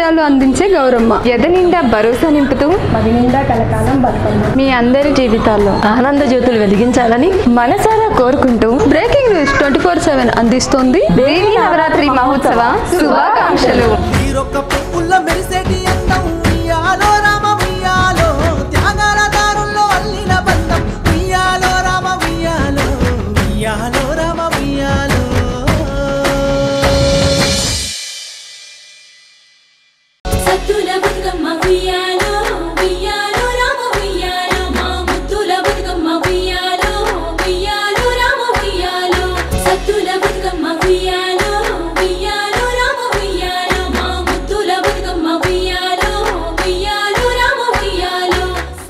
అష్టైశ్వర్యాలు అందించే గౌరమ్మ ఎదనిండా భరోసా నింపుతూ మదినిండా కలకాలం బతుకమ్మ మీ అందరి జీవితాల్లో ఆనంద జ్యోతులు వెలిగించాలని మనసారా కోరుకుంటూ బ్రేకింగ్ న్యూస్ 24/7 అందిస్తోంది దేవి నవరాత్రి మహోత్సవ శుభాకాంక్షలు.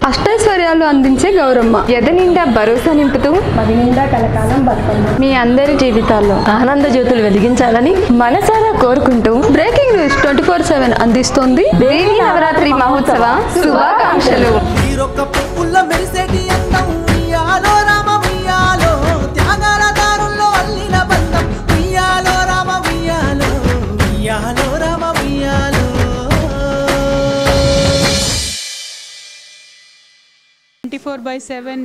అష్టైశ్వర్యాలు అందించే గౌరమ్మ ఎదనిండా భరోసా నింపుతూ మదినిండా కలకాలం బతుకమ్మ మీ అందరి జీవితాల్లో ఆనంద జ్యోతులు వెలిగించాలని మనసారా కోరుకుంటూ బ్రేకింగ్ న్యూస్ 24/7 అందిస్తోంది దేవి నవరాత్రి మహోత్సవ శుభాకాంక్షలు.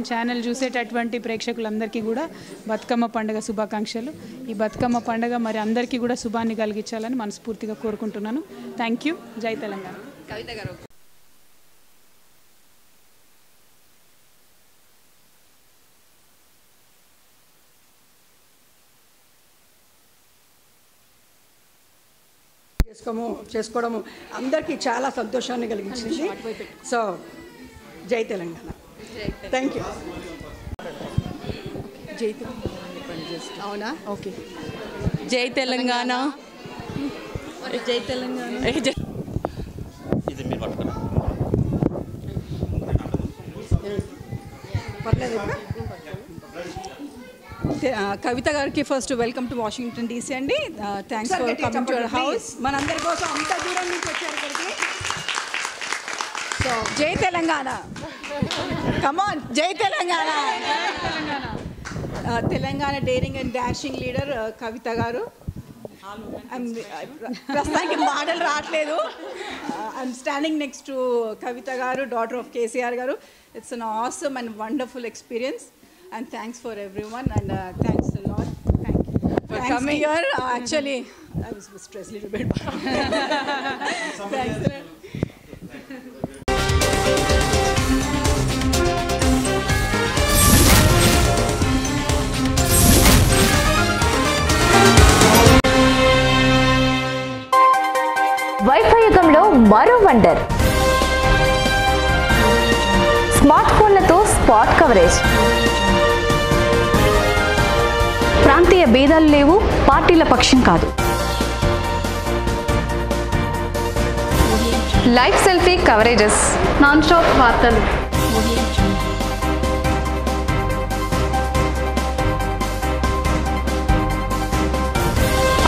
ఛానల్ చూసేటటువంటి ప్రేక్షకులందరికీ కూడా బతుకమ్మ పండుగ శుభాకాంక్షలు. ఈ బతుకమ్మ పండుగ మరి అందరికీ కూడా శుభాన్ని కలిగించాలని మనస్ఫూర్తిగా కోరుకుంటున్నాను. Thank you. జై తెలంగాణ. కవిత గారు చేసుకోవడము అందరికీ చాలా సంతోషాన్ని కలిగించింది. సో జై తెలంగాణ. Thank you. జై అవునా ఓకే. జై తెలంగాణ. జై తెలంగాణ. పర్లేదు. కవిత గారికి first welcome to Washington DC అండి. Thanks for coming to our house. మనందరి కోసం అంత దూరం నుంచి వచ్చారు ఇక్కడికి. సో జై తెలంగాణ. కమాన్ జై Telangana. Telangana daring and dashing leader Kavitha garu. ప్రస్తుతానికి మాటలు రావట్లేదు. I'm standing next to Kavitha garu, daughter of KCR garu. It's an awesome and wonderful experience and thanks for everyone and thanks a lot. Thank you for coming here. Actually I was stressed a little bit. Thanks. Wifi యుగంలో మరో wonder, smart ఫోన్లతో spot coverage. ప్రాంతీయ భేదాలు లేవు, పార్టీల పక్షం కాదు. Live selfie coverages, non stop వార్తలు,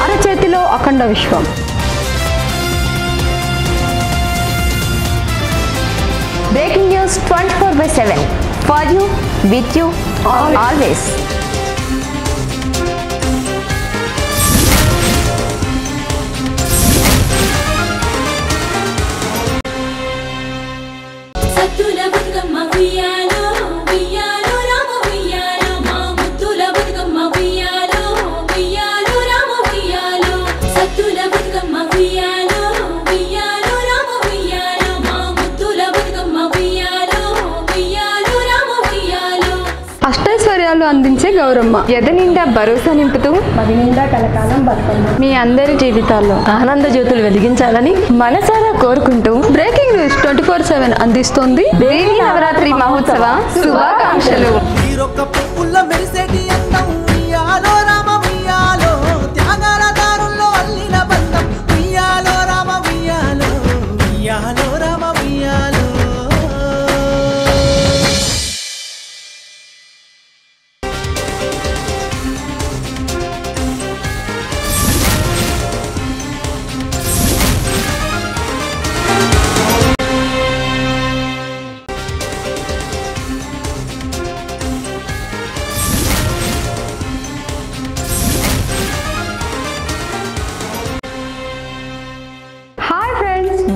అరచేతిలో అఖండ విశ్వం. Breaking news 24/7 for you, with you, always. అష్టైశ్వర్యాలు అందించే గౌరమ్మ ఎదనిండా భరోసా నింపుతూ మదినిండా కలకాలం బతుకమ్మ మీ అందరి జీవితాల్లో ఆనంద జ్యోతులు వెలిగించాలని మనసారా కోరుకుంటూ బ్రేకింగ్ న్యూస్ 24/7 అందిస్తోంది దేవి నవరాత్రి మహోత్సవ శుభాకాంక్షలు.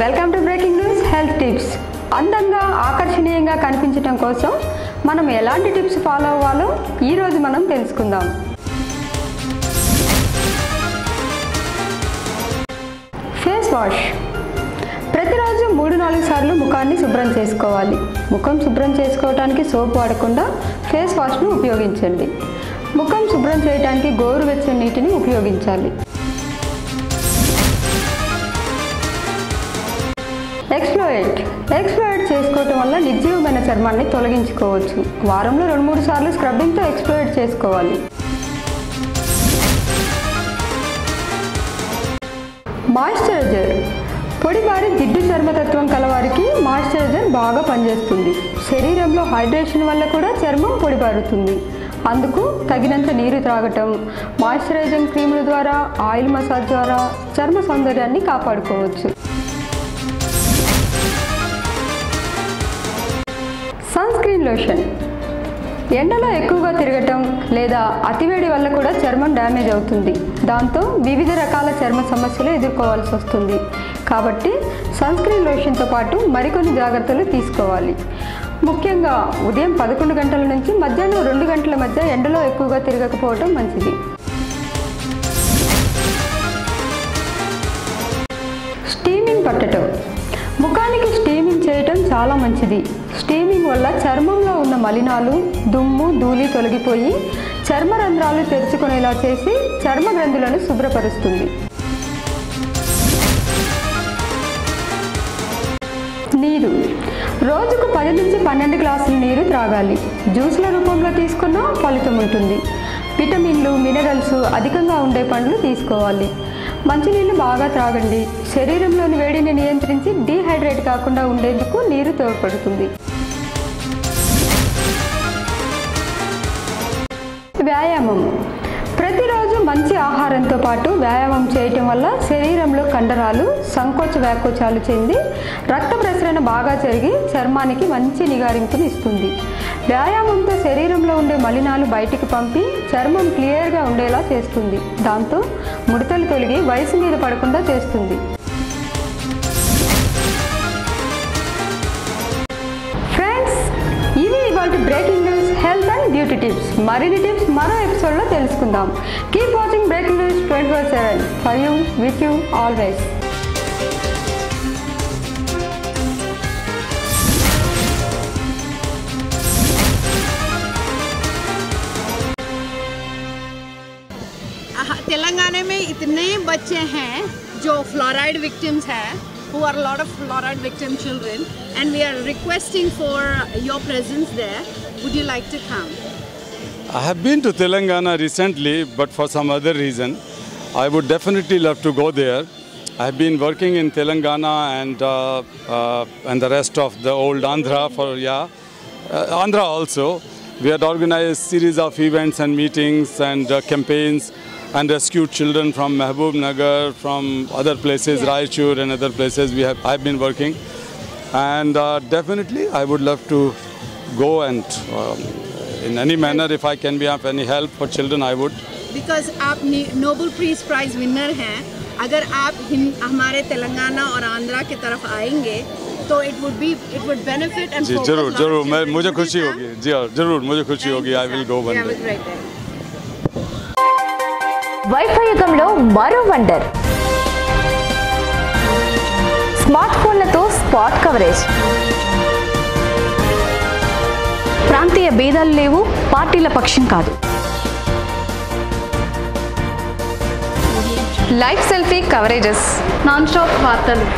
Welcome to breaking news health tips. అందంగా ఆకర్షణీయంగా కనిపించడం కోసం మనం ఎలాంటి టిప్స్ ఫాలో అవ్వాలో ఈరోజు మనం తెలుసుకుందాం. Face wash. ప్రతిరోజు 3-4 సార్లు ముఖాన్ని శుభ్రం చేసుకోవాలి. ముఖం శుభ్రం చేసుకోవడానికి సోప్ వాడకుండా ఫేస్ వాష్ను ఉపయోగించండి. ముఖం శుభ్రం చేయడానికి గోరువెచ్చని నీటిని ఉపయోగించాలి. ఎక్స్ఫోలియేట్ చేసుకోవటం వల్ల నిర్జీవమైన చర్మాన్ని తొలగించుకోవచ్చు. వారంలో 2-3 సార్లు స్క్రబ్బింగ్తో ఎక్స్ఫోలియేట్ చేసుకోవాలి. మాయిశ్చరైజర్. పొడిబారి జిడ్డు చర్మతత్వం కలవారికి మాయిశ్చరైజర్ బాగా పనిచేస్తుంది. శరీరంలో హైడ్రేషన్ వల్ల కూడా చర్మం పొడిబారుతుంది. అందుకు తగినంత నీరు త్రాగటం, మాయిశ్చరైజింగ్ క్రీముల ద్వారా, ఆయిల్ మసాజ్ ద్వారా చర్మ సౌందర్యాన్ని కాపాడుకోవచ్చు. Sunscreen lotion. ఎండలో ఎక్కువగా తిరగటం లేదా అతివేడి వల్ల కూడా చర్మం డ్యామేజ్ అవుతుంది. దాంతో వివిధ రకాల చర్మ సమస్యలు ఎదుర్కోవాల్సి వస్తుంది. కాబట్టి సన్ స్క్రీన్ లోషన్తో పాటు మరికొన్ని జాగ్రత్తలు తీసుకోవాలి. ముఖ్యంగా ఉదయం 11 గంటల నుంచి మధ్యాహ్నం 2 గంటల మధ్య ఎండలో ఎక్కువగా తిరగకపోవడం మంచిది. స్టీమింగ్ పట్టడం. ముఖానికి స్టీమింగ్ చేయటం చాలా మంచిది. స్టీమింగ్ వల్ల చర్మంలో ఉన్న మలినాలు, దుమ్ము, ధూళి తొలగిపోయి చర్మ రంధ్రాలు తెరుచుకునేలా చేసి చర్మ గ్రంథులను శుభ్రపరుస్తుంది. నీరు. రోజుకు 10 నుంచి 12 గ్లాసుల నీరు త్రాగాలి. జ్యూస్ల రూపంలో తీసుకున్నా ఫలితం ఉంటుంది. విటమిన్లు, మినరల్స్ అధికంగా ఉండే పండ్లు తీసుకోవాలి. మంచినీళ్ళు బాగా త్రాగండి. శరీరంలోని వేడిని నియంత్రించి డీహైడ్రేట్ కాకుండా ఉండేందుకు నీరు తోడ్పడుతుంది. వ్యాయామం. ప్రతిరోజు మంచి ఆహారంతో పాటు వ్యాయామం చేయటం వల్ల శరీరంలో కండరాలు సంకోచ వ్యాకోచాలు చెంది రక్త ప్రసరణ బాగా జరిగి చర్మానికి మంచి నిగారింపుని ఇస్తుంది. వ్యాయామంతో శరీరంలో ఉండే మలినాలు బయటికి పంపి చర్మం క్లియర్గా ఉండేలా చేస్తుంది. దాంతో ముడతలు తొలగి వయసు మీద పడకుండా చేస్తుంది. ఫ్రెండ్స్, ఇవి ఇవాళ breaking news health and beauty tips. మరిన్ని టిప్స్ మరో ఎపిసోడ్లో తెలుసుకుందాం. Keep watching breaking news 24/7 for you, with you always. Telangana में इतने बच्चे हैं जो फ्लोराइड विक्टिम्स हैं, who are a lot of fluoride victim children, and we are requesting for your presence there. Would you like to come? I have been to Telangana recently, but for some other reason. I would definitely love to go there. I have been working in Telangana and the rest of the old Andhra Andhra also. We had organized series of events and meetings and campaigns and rescued children from Mehboob Nagar, from other places, Raichur and other places. I've been working, and definitely I would love to go and in any manner, if I can be of any help for children, I would. Because आप Nobel peace prize winner हैं, अगर आप हमारे तेलंगाना और आंध्रा की तरफ आएंगे तो it would benefit and जी जरूर मुझे खुशी होगी. जी जरूर मुझे खुशी होगी. I will go one day. Wifi యుగంలో మరో వండర్. స్మార్ట్ ఫోన్లతో స్పాట్ కవరేజ్. ప్రాంతీయ భేదాలు లేవు, పార్టీల పక్షం కాదు. Live selfie coverages, non stop వార్తలు,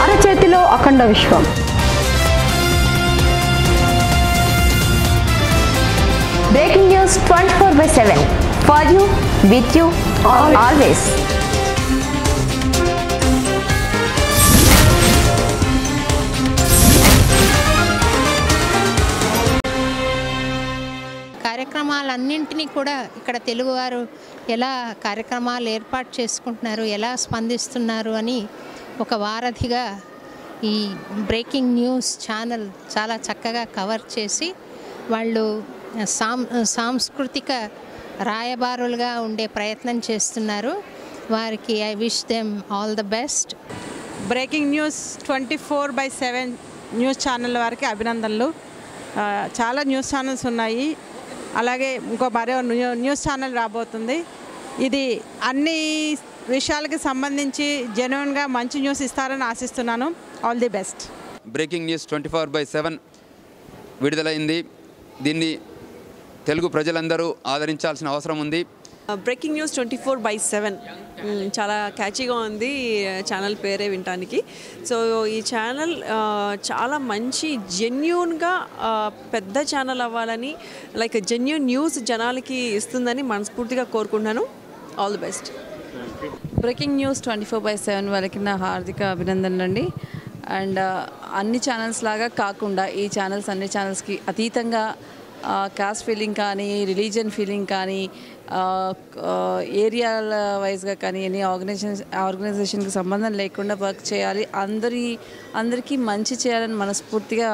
అరచేతిలో అఖండ విశ్వం. Breaking news 24/7 for you, with you always. కార్యక్రమాలన్నింటినీ కూడా ఇక్కడ తెలుగువారు ఎలా కార్యక్రమాలు ఏర్పాటు చేసుకుంటున్నారు, ఎలా స్పందిస్తున్నారు అని ఒక వారధిగా ఈ బ్రేకింగ్ న్యూస్ ఛానల్ చాలా చక్కగా కవర్ చేసి వాళ్ళు సాంస్కృతిక రాయబారులుగా ఉండే ప్రయత్నం చేస్తున్నారు. వారికి I wish them all the best. Breaking news 24/7 news channel వారికి అభినందనలు. చాలా న్యూస్ ఛానల్స్ ఉన్నాయి, అలాగే మరో న్యూస్ ఛానల్ రాబోతుంది. ఇది అన్ని విషయాలకి సంబంధించి జెన్యూన్గా మంచి న్యూస్ ఇస్తారని ఆశిస్తున్నాను. All the best. Breaking news 24/7 విడుదలైంది. దీన్ని తెలుగు ప్రజలందరూ ఆదరించాల్సిన అవసరం ఉంది. బ్రేకింగ్ న్యూస్ 24/7 చాలా క్యాచీగా ఉంది. ఛానల్ పేరే వినటానికి. సో ఈ ఛానల్ చాలా మంచి జెన్యూన్గా పెద్ద ఛానల్ అవ్వాలని, లైక్ జెన్యూన్ న్యూస్ జనాలకి ఇస్తుందని మనస్ఫూర్తిగా కోరుకుంటున్నాను. All the best. Breaking news 24/7 వాళ్ళకి నా హార్దిక అభినందనలు అండి. అండ్ అన్ని ఛానల్స్ లాగా కాకుండా ఈ ఛానల్స్ అన్ని ఛానల్స్కి అతీతంగా కాస్ట్ ఫీలింగ్ కానీ, రిలీజియన్ ఫీలింగ్ కానీ, ఏరియాల వైజ్గా కానీ ఎనీ ఆర్గనైజేషన్కి సంబంధం లేకుండా వర్క్ చేయాలి. అందరికీ మంచి చేయాలని మనస్ఫూర్తిగా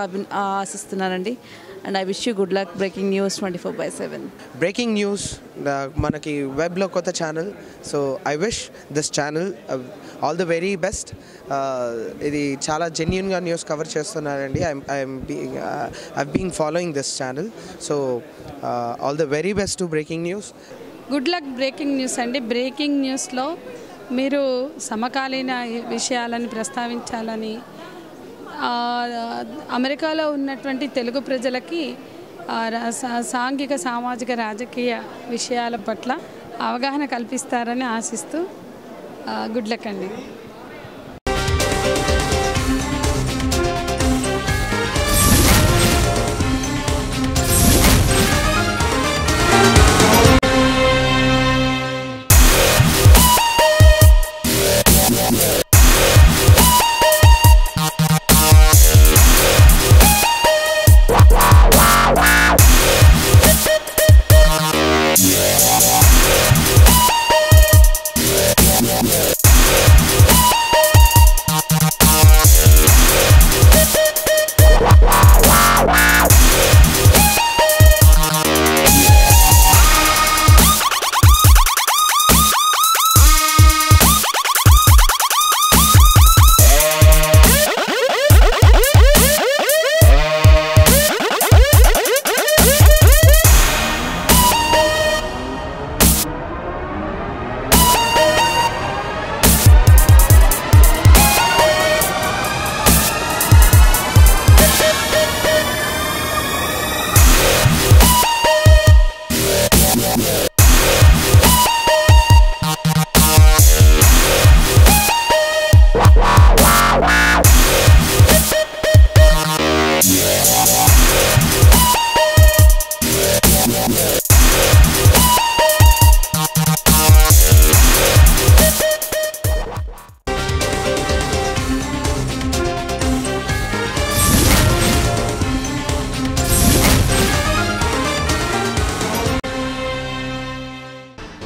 ఆశిస్తున్నానండి. And I wish you good luck. Breaking news 24/7. Breaking news మనకి వెబ్లో కొత్త channel. So I wish this channel all the very best. ఇది చాలా జెన్యూన్గా న్యూస్ కవర్ చేస్తున్నారండి. I been following this channel. So all the very best to breaking news. Good luck breaking news అండి. Breaking న్యూస్లో మీరు సమకాలీన విషయాలను ప్రస్తావించాలని, అమెరికాలో ఉన్నటువంటి తెలుగు ప్రజలకి సాంఘిక, సామాజిక, రాజకీయ విషయాల పట్ల అవగాహన కల్పిస్తారని ఆశిస్తూ గుడ్ లక్ అండి.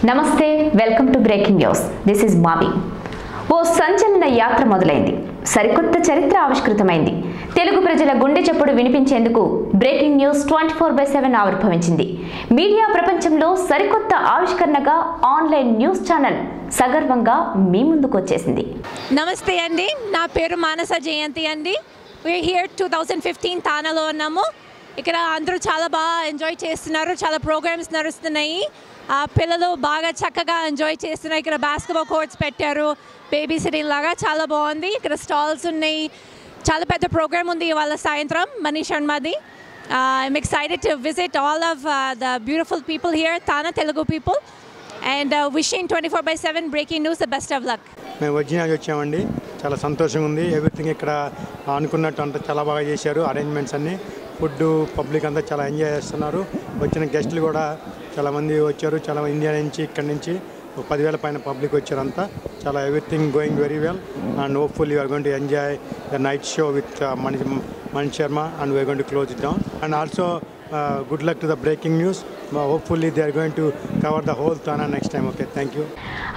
నమస్తే, welcome to breaking news. This is మావి. ఓ సంచలన యాత్ర మొదలైంది. సరికొత్త చరిత్ర ఆవిష్కృతమైంది. తెలుగు ప్రజల గుండె చప్పుడు వినిపించేందుకు బ్రేకింగ్ న్యూస్ 24/7 ఆవిర్భవించింది. మీడియా ప్రపంచంలో సరికొత్త ఆవిష్కరణగా ఆన్లైన్ న్యూస్ ఛానల్ సగర్వంగా మీ ముందుకు వచ్చేసింది. నమస్తే అండి, నా పేరు మానస జయంతి అండి. వీఆర్ హియర్ 2015 తానాలో ఉన్నాము. ఇక్కడ అందరూ చాలా బాగా ఎంజాయ్ చేస్తున్నారు. చాలా ప్రోగ్రామ్స్ నడుస్తున్నాయి. పిల్లలు బాగా చక్కగా ఎంజాయ్ చేస్తున్నారు. ఇక్కడ బాస్కెట్బాల్ కోర్ట్స్ పెట్టారు, బేబీ సిట్టింగ్ లాగా చాలా బాగుంది. ఇక్కడ స్టాల్స్ ఉన్నాయి. చాలా పెద్ద ప్రోగ్రామ్ ఉంది ఇవాళ సాయంత్రం మనీష్ శర్మది. I'm excited to visit all of the beautiful people here, TANA Telugu people, and wishing 24/7 breaking news the best of luck. మేము వచ్చినాక వచ్చామండి. చాలా సంతోషంగా ఉంది. ఎవ్రీథింగ్ ఇక్కడ అనుకున్నట్టు అంతా చాలా బాగా చేశారు. అరేంజ్మెంట్స్ అన్నీ, ఫుడ్, పబ్లిక్ అంతా చాలా ఎంజాయ్ చేస్తున్నారు. వచ్చిన గెస్టులు కూడా చాలామంది వచ్చారు. చాలా ఇండియా నుంచి, ఇక్కడి నుంచి 10,000 పైన పబ్లిక్ వచ్చారు. అంతా చాలా everything going very well and hopefully you are going to enjoy the night show with Manish Sharma and we're going to close it down. And also good luck to the breaking news. Hopefully they are going to cover the whole Thana next time. Okay, thank you.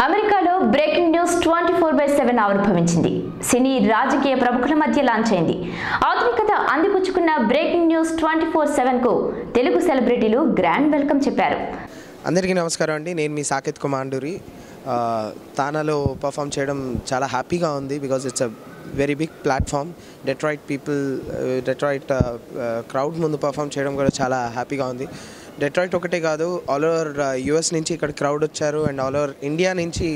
అమెరికాలో breaking news 24/7 ఆవిర్భవించింది. సినీ, రాజకీయ ప్రముఖుల మధ్య launch అయింది. ఆధునికత అందిపుచ్చుకున్న breaking news 24/7 కు తెలుగు సెలబ్రిటీలు grand welcome చెప్పారు. అందరికీ నమస్కారం అండి. నేను మీ సాకేత్ కుమాండూరి. తానాలో పర్ఫామ్ చేయడం చాలా హ్యాపీగా ఉంది because it's a very big platform. Detroit crowd ముందు పర్ఫామ్ చేయడం కూడా చాలా హ్యాపీగా ఉంది. డెట్రాయిట్ ఒకటే కాదు, ఆల్ ఓవర్ యూఎస్ నుంచి ఇక్కడ క్రౌడ్ వచ్చారు అండ్ ఆల్ ఓవర్ ఇండియా నుంచి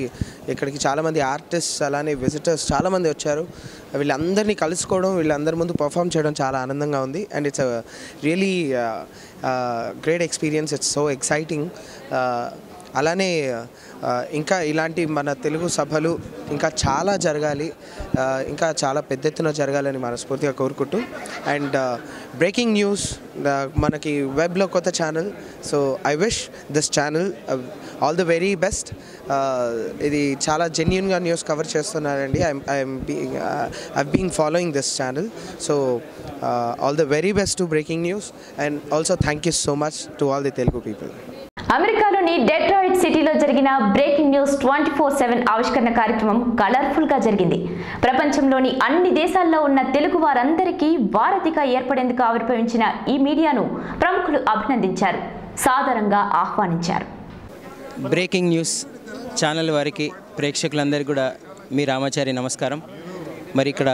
ఇక్కడికి చాలామంది ఆర్టిస్ట్ అలానే విజిటర్స్ చాలామంది వచ్చారు. వీళ్ళందరినీ కలుసుకోవడం, వీళ్ళందరి ముందు పర్ఫామ్ చేయడం చాలా ఆనందంగా ఉంది and it's really great experience. It's so exciting. అలానే ఇంకా ఇలాంటి మన తెలుగు సభలు ఇంకా చాలా జరగాలి, ఇంకా చాలా పెద్ద ఎత్తున జరగాలని మనస్ఫూర్తిగా కోరుకుంటూ అండ్ బ్రేకింగ్ న్యూస్ మనకి వెబ్లో కొత్త channel. So I wish this channel all the very best. ఇది చాలా జెన్యూన్గా న్యూస్ కవర్ చేస్తున్నారండి. I been following this channel. So all the very best to breaking news and also thank you so much to all the Telugu people. అమెరికాలోని Detroit సిటీలో జరిగిన breaking news 24/7 ఆవిష్కరణ కార్యక్రమం కలర్ఫుల్గా జరిగింది. ప్రపంచంలోని అన్ని దేశాల్లో ఉన్న తెలుగు వారందరికీ వారధిగా ఏర్పడేందుకు ఆవిర్భవించిన ఈ మీడియాను ప్రముఖులు అభినందించారు, సాదరంగా ఆహ్వానించారు. బ్రేకింగ్ న్యూస్ ఛానల్ వారికి, ప్రేక్షకులందరికీ కూడా మీ రామాచారి నమస్కారం. మరి ఇక్కడ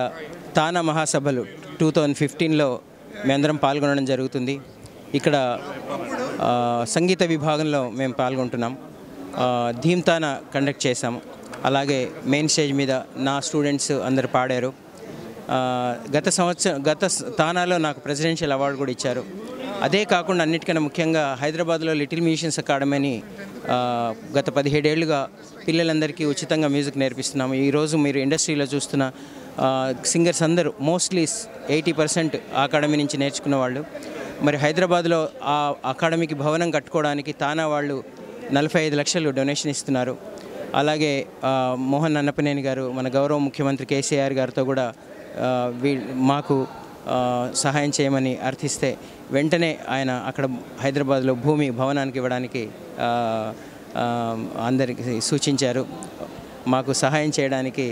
తానా మహాసభలు 2015లో మేమందరం పాల్గొనడం జరుగుతుంది. ఇక్కడ సంగీత విభాగంలో మేము పాల్గొంటున్నాం. ధీమ్తానా కండక్ట్ చేశాము. అలాగే మెయిన్ స్టేజ్ మీద నా స్టూడెంట్స్ అందరు పాడారు. గత తానాలో నాకు ప్రెసిడెన్షియల్ అవార్డు కూడా ఇచ్చారు. అదే కాకుండా అన్నిటికన్నా ముఖ్యంగా హైదరాబాద్లో లిటిల్ మ్యూజిషియన్స్ అకాడమీని గత 17 ఏళ్లుగా పిల్లలందరికీ ఉచితంగా మ్యూజిక్ నేర్పిస్తున్నాము. ఈరోజు మీరు ఇండస్ట్రీలో చూస్తున్న సింగర్స్ అందరూ మోస్ట్లీ 80% అకాడమీ నుంచి నేర్చుకున్న వాళ్ళు. మరి హైదరాబాద్లో ఆ అకాడమీకి భవనం కట్టుకోవడానికి తానా వాళ్ళు 45 లక్షలు డొనేషన్ ఇస్తున్నారు. అలాగే మోహన్ అన్నపనేని గారు, మన గౌరవ ముఖ్యమంత్రి కేసీఆర్ గారితో కూడా మాకు సహాయం చేయమని అర్థిస్తే వెంటనే ఆయన అక్కడ హైదరాబాద్లో భవనానికి ఇవ్వడానికి అందరికీ సూచించారు. మాకు సహాయం చేయడానికి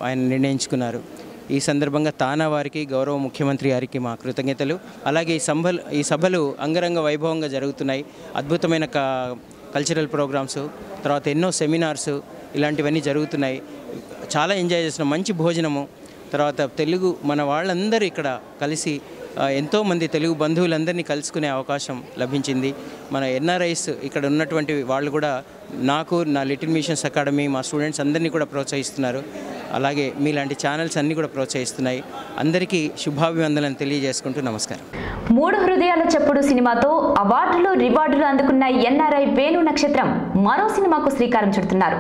ఆయన నిర్ణయించుకున్నారు. ఈ సందర్భంగా తానా వారికి, గౌరవ ముఖ్యమంత్రి గారికి మా కృతజ్ఞతలు. అలాగే ఈ సభలు అంగరంగ వైభవంగా జరుగుతున్నాయి. అద్భుతమైన కల్చరల్ ప్రోగ్రామ్స్, తర్వాత ఎన్నో సెమినార్స్ ఇలాంటివన్నీ జరుగుతున్నాయి. చాలా ఎంజాయ్ చేస్తున్నాం. మంచి భోజనము, తర్వాత తెలుగు మన వాళ్ళందరూ ఇక్కడ కలిసి ఎంతోమంది తెలుగు బంధువులందరినీ కలుసుకునే అవకాశం లభించింది. మన ఎన్ఆర్ఐస్ ఇక్కడ ఉన్నటువంటి వాళ్ళు కూడా నాకు, నా లిటిల్ మిషన్స్ అకాడమీ, మా స్టూడెంట్స్ అందరినీ కూడా ప్రోత్సహిస్తున్నారు. అలాగే మీలాంటి ఛానల్స్ అన్నీ కూడా ప్రోత్సహిస్తున్నాయి. అందరికీ శుభాభివందనలు తెలియజేసుకుంటూ నమస్కారం. 3 హృదయాల చప్పుడు సినిమాతో అవార్డులు, రివార్డులు అందుకున్న ఎన్ఆర్ఐ వేణు నక్షత్రం మరో సినిమాకు శ్రీకారం చుడుతున్నారు.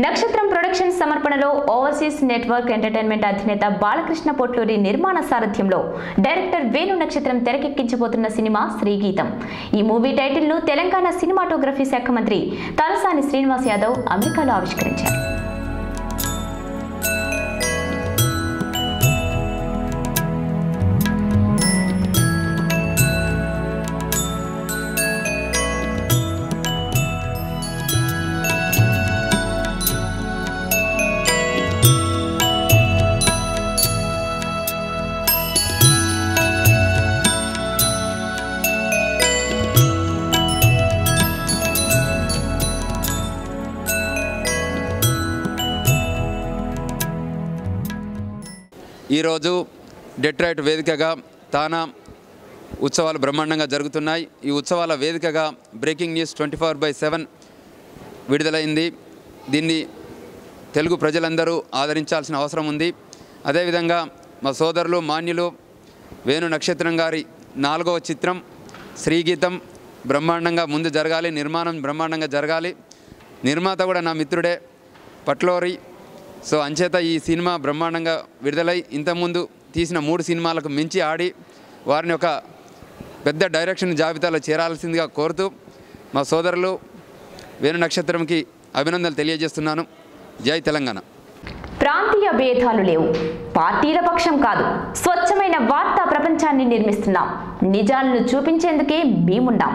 నక్షత్రం ప్రొడక్షన్స్ సమర్పణలో ఓవర్సీస్ నెట్వర్క్ ఎంటర్టైన్మెంట్ అధినేత బాలకృష్ణ పొట్లూరి నిర్మాణ సారథ్యంలో డైరెక్టర్ వేణు నక్షత్రం తెరకెక్కించబోతున్న సినిమా శ్రీగీతం. ఈ మూవీ టైటిల్ ను తెలంగాణ సినిమాటోగ్రఫీ శాఖ మంత్రి తలసాని శ్రీనివాస్ యాదవ్ అమెరికాలో ఆవిష్కరించారు. ఈరోజు డెట్రాయిట్ వేదికగా తానా ఉత్సవాలు బ్రహ్మాండంగా జరుగుతున్నాయి. ఈ ఉత్సవాల వేదికగా బ్రేకింగ్ న్యూస్ 24/7 విడుదలైంది. దీన్ని తెలుగు ప్రజలందరూ ఆదరించాల్సిన అవసరం ఉంది. అదేవిధంగా మా సోదరులు మాన్యులు వేణు నక్షత్రం గారి 4వ చిత్రం శ్రీగీతం బ్రహ్మాండంగా ముందు జరగాలి, నిర్మాణం బ్రహ్మాండంగా జరగాలి. నిర్మాత కూడా నా మిత్రుడే పట్లోరి. సో అంచేత ఈ సినిమా బ్రహ్మాండంగా విడుదలై ఇంతకుముందు తీసిన 3 సినిమాలకు మించి ఆడి వారిని ఒక పెద్ద డైరెక్షన్ జాబితాలో చేరాల్సిందిగా కోరుతూ మా సోదరులు వేణు నక్షత్రంకి అభినందనలు తెలియజేస్తున్నాను. జై తెలంగాణ. ప్రాంతీయ భేదాలు లేవు, పార్టీల పక్షం కాదు, స్వచ్ఛమైన వార్తా ప్రపంచాన్ని నిర్మిస్తున్నాం. నిజాలను చూపించేందుకే మేమున్నాం.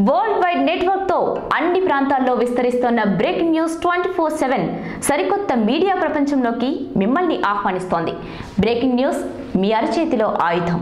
వరల్డ్ వైడ్ నెట్వర్క్తో అన్ని ప్రాంతాల్లో విస్తరిస్తున్న బ్రేకింగ్ న్యూస్ 24/7 సరికొత్త మీడియా ప్రపంచంలోకి మిమ్మల్ని ఆహ్వానిస్తోంది. బ్రేకింగ్ న్యూస్ మీ అరచేతిలో ఆయుధం.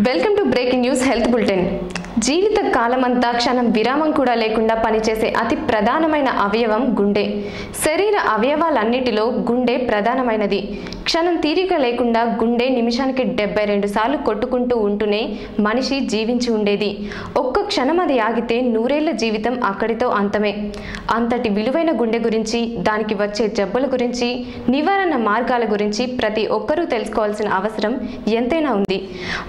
Welcome to breaking news health bulletin. జీవిత కాలమంతా క్షణం విరామం కూడా లేకుండా పనిచేసే అతి ప్రధానమైన అవయవం గుండె. శరీర అవయవాలన్నిటిలో గుండె ప్రధానమైనది. క్షణం తీరిక లేకుండా గుండె నిమిషానికి 72 సార్లు కొట్టుకుంటూ ఉంటూనే మనిషి జీవించి ఉండేది. ఒక్క క్షణం అది ఆగితే 100 ఏళ్ల జీవితం అక్కడితో అంతమే. అంతటి విలువైన గుండె గురించి, దానికి వచ్చే జబ్బుల గురించి, నివారణ మార్గాల గురించి ప్రతి ఒక్కరూ తెలుసుకోవాల్సిన అవసరం ఎంతైనా ఉంది.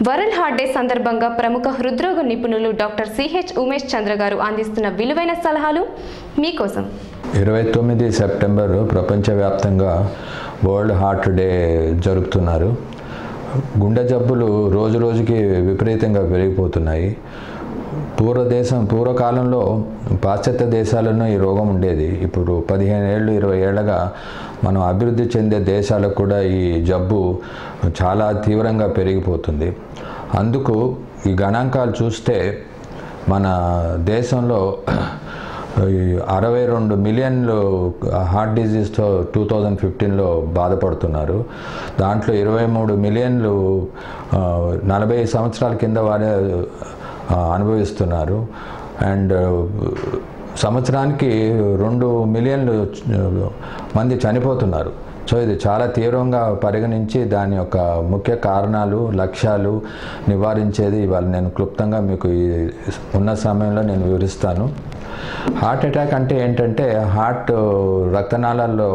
వరల్డ్ హార్ట్ డే సందర్భంగా ప్రముఖ హృద్రోగ నిపుణులు డాక్టర్ సిహెచ్ ఉమేష్ చంద్ర గారు అందిస్తున్న విలువైన సలహాలు మీకోసం. 29 సెప్టెంబర్ ప్రపంచవ్యాప్తంగా వరల్డ్ హార్ట్ డే జరుపుతున్నారు. గుండె జబ్బులు రోజు రోజుకి విపరీతంగా పెరిగిపోతున్నాయి. పూర్వకాలంలో పాశ్చాత్య దేశాలలో ఈ రోగం ఉండేది. ఇప్పుడు 15 ఏళ్ళు 20 ఏళ్ళగా మనం అభివృద్ధి చెందే దేశాలకు కూడా ఈ జబ్బు చాలా తీవ్రంగా పెరిగిపోతుంది. అందుకు ఈ గణాంకాలు చూస్తే మన దేశంలో 62 మిలియన్లు హార్ట్ డిజీజ్తో 2015లో బాధపడుతున్నారు. దాంట్లో 23 మిలియన్లు 40 సంవత్సరాల కింద వారే అనుభవిస్తున్నారు. అండ్ సంవత్సరానికి 2 మిలియన్లు మంది చనిపోతున్నారు. సో ఇది చాలా తీవ్రంగా పరిగణించి దాని యొక్క ముఖ్య కారణాలు, లక్ష్యాలు నివారించేది ఇవాళ నేను క్లుప్తంగా మీకు ఉన్న సమయంలో నేను వివరిస్తాను. హార్ట్ అటాక్ అంటే ఏంటంటే హార్ట్ రక్తనాళాల్లో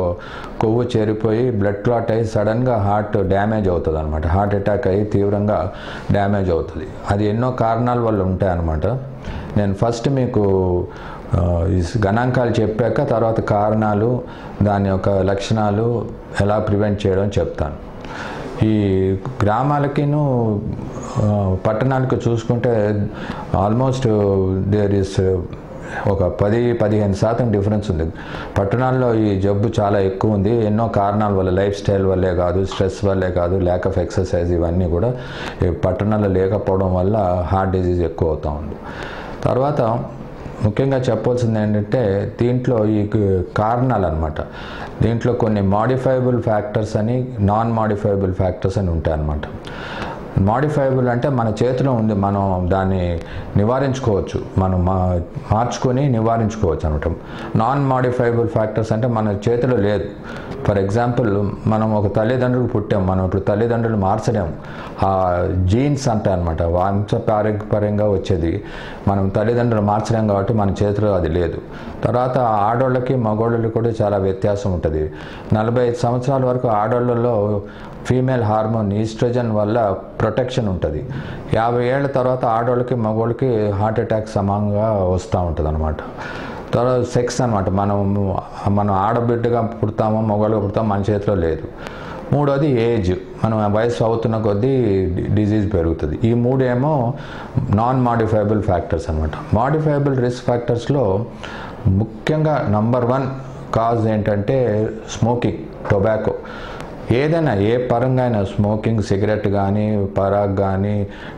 కొవ్వు చేరిపోయి బ్లడ్ క్లాట్ అయ్యి సడన్గా హార్ట్ డ్యామేజ్ అవుతుంది అనమాట. హార్ట్ అటాక్ అయ్యి తీవ్రంగా డ్యామేజ్ అవుతుంది. అది ఎన్నో కారణాల వల్ల ఉంటాయన్నమాట. నేను ఫస్ట్ మీకు ఈ గణాంకాలు చెప్పాక తర్వాత కారణాలు, దాని యొక్క లక్షణాలు, ఎలా ప్రివెంట్ చేయడం చెప్తాను. ఈ గ్రామాలకిను పట్టణాలకు చూసుకుంటే ఆల్మోస్ట్ దేర్ ఇస్ ఒక 10-15% డిఫరెన్స్ ఉంది. పట్టణాల్లో ఈ జబ్బు చాలా ఎక్కువ ఉంది. ఎన్నో కారణాల వల్ల, లైఫ్ స్టైల్ వల్లే కాదు, స్ట్రెస్ వల్లే కాదు, ల్యాక్ ఆఫ్ ఎక్సర్సైజ్, ఇవన్నీ కూడా పట్టణాల్లో లేకపోవడం వల్ల హార్ట్ డిజీజ్ ఎక్కువ అవుతూ ఉంది. తర్వాత ముఖ్యంగా చెప్పాల్సింది ఏంటంటే దీంట్లో ఈ కారణాలు అన్నమాట. దీంట్లో కొన్ని మాడిఫైబుల్ ఫ్యాక్టర్స్ అని, నాన్ మాడిఫైబుల్ ఫ్యాక్టర్స్ అని ఉంటాయి అన్నమాట. మాడిఫైబుల్ అంటే మన చేతిలో ఉంది, మనం దాన్ని నివారించుకోవచ్చు, మనం మార్చుకొని నివారించుకోవచ్చు అనమాట. నాన్ మాడిఫైబుల్ ఫ్యాక్టర్స్ అంటే మన చేతిలో లేదు. ఫర్ ఎగ్జాంపుల్, మనం ఒక తల్లిదండ్రులు పుట్టాం, మనం ఇప్పుడు తల్లిదండ్రులు మార్చలేం. ఆ జీన్స్ అంటే అనమాట, వంశపారంపర్యంగా వచ్చేది మనం తల్లిదండ్రులు మార్చలేం కాబట్టి మన చేతిలో అది లేదు. తర్వాత ఆడోళ్ళకి మగోళ్ళకి కూడా చాలా వ్యత్యాసం ఉంటుంది. 45 సంవత్సరాల వరకు ఆడోళ్ళలో ఫీమేల్ హార్మోన్ ఈస్ట్రోజన్ వల్ల ప్రొటెక్షన్ ఉంటుంది. 50 ఏళ్ళ తర్వాత ఆడోళ్ళకి మగోళ్ళకి హార్ట్ అటాక్ సమానంగా వస్తూ ఉంటుంది అనమాట. తర్వాత సెక్స్ అనమాట, మనం ఆడబిడ్డగా పుడతామో మగవాళ్ళగా పుడతామో మన చేతిలో లేదు. మూడోది ఏజ్, మనం వయసు అవుతున్న కొద్దీ డిజీజ్ పెరుగుతుంది. ఈ మూడేమో నాన్ మాడిఫైబుల్ ఫ్యాక్టర్స్ అనమాట. మాడిఫైబుల్ రిస్క్ ఫ్యాక్టర్స్లో ముఖ్యంగా నంబర్ 1 కాజ్ ఏంటంటే స్మోకింగ్, టొబాకో. ఏదైనా ఏ పరంగా అయినా స్మోకింగ్, సిగరెట్ కానీ, పరాగ్ కానీ,